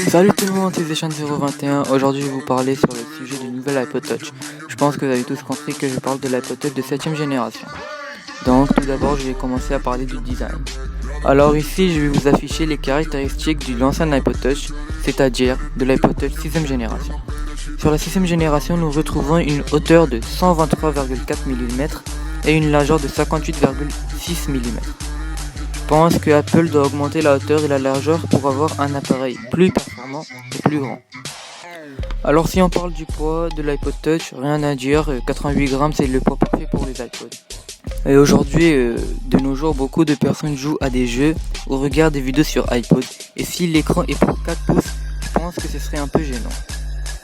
Salut tout le monde, c'est Zeshan021. Aujourd'hui, je vais vous parler sur le sujet du nouvel iPod Touch. Je pense que vous avez tous compris que je parle de l'iPod Touch de 7ème génération. Donc, tout d'abord, je vais commencer à parler du design. Alors ici, je vais vous afficher les caractéristiques de l'ancien iPod Touch, c'est-à-dire de l'iPod Touch 6ème génération. Sur la 6ème génération, nous retrouvons une hauteur de 123,4 mm et une largeur de 58,6 mm. Je pense que Apple doit augmenter la hauteur et la largeur pour avoir un appareil plus performant et plus grand. Alors si on parle du poids de l'iPod Touch, rien à dire, 88 grammes c'est le poids parfait pour les iPods. Et aujourd'hui, de nos jours, beaucoup de personnes jouent à des jeux ou regardent des vidéos sur iPod. Et si l'écran est pour 4 pouces, je pense que ce serait un peu gênant.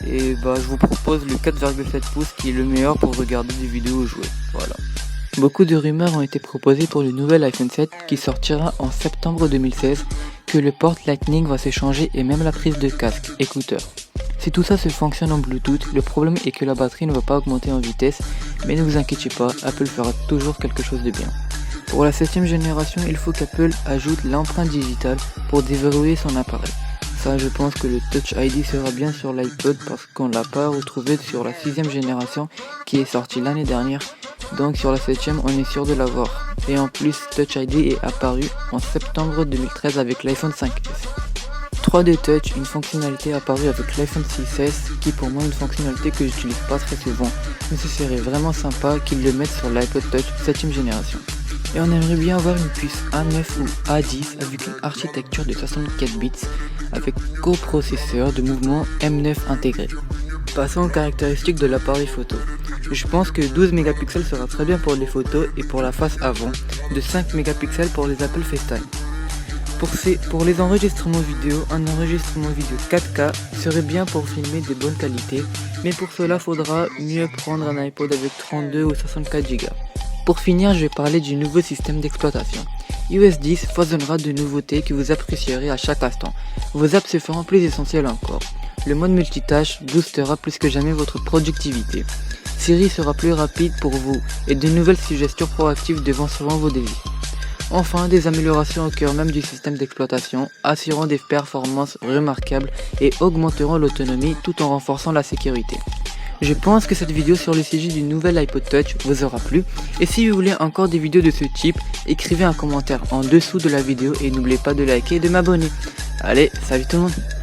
Et je vous propose le 4,7 pouces qui est le meilleur pour regarder des vidéos ou jouer. Voilà. Beaucoup de rumeurs ont été proposées pour le nouvel iPhone 7 qui sortira en septembre 2016, que le port Lightning va se changer et même la prise de casque, écouteur. Si tout ça se fonctionne en Bluetooth, le problème est que la batterie ne va pas augmenter en vitesse, mais ne vous inquiétez pas, Apple fera toujours quelque chose de bien. Pour la 7ème génération, il faut qu'Apple ajoute l'empreinte digitale pour déverrouiller son appareil. Ça, je pense que le Touch ID sera bien sur l'iPod parce qu'on l'a pas retrouvé sur la 6ème génération qui est sortie l'année dernière. Donc sur la 7ème, on est sûr de l'avoir. Et en plus, Touch ID est apparu en septembre 2013 avec l'iPhone 5S. 3D Touch, une fonctionnalité apparue avec l'iPhone 6S, qui pour moi est une fonctionnalité que j'utilise pas très souvent. Mais ce serait vraiment sympa qu'ils le mettent sur l'iPod Touch 7ème génération. Et on aimerait bien avoir une puce A9 ou A10 avec une architecture de 64 bits avec coprocesseur de mouvement M9 intégré. Passons aux caractéristiques de l'appareil photo. Je pense que 12 mégapixels sera très bien pour les photos et pour la face avant, de 5 mégapixels pour les Apple FaceTime. Pour les enregistrements vidéo, un enregistrement vidéo 4K serait bien pour filmer de bonne qualité, mais pour cela faudra mieux prendre un iPod avec 32 ou 64 Go. Pour finir, je vais parler du nouveau système d'exploitation. iOS 10 foisonnera de nouveautés que vous apprécierez à chaque instant. Vos apps se feront plus essentielles encore. Le mode multitâche boostera plus que jamais votre productivité. Siri sera plus rapide pour vous et de nouvelles suggestions proactives devanceront vos désirs. Enfin, des améliorations au cœur même du système d'exploitation, assurant des performances remarquables et augmenteront l'autonomie tout en renforçant la sécurité. Je pense que cette vidéo sur le sujet du nouvel iPod Touch vous aura plu, et si vous voulez encore des vidéos de ce type, écrivez un commentaire en dessous de la vidéo et n'oubliez pas de liker et de m'abonner. Allez, salut tout le monde!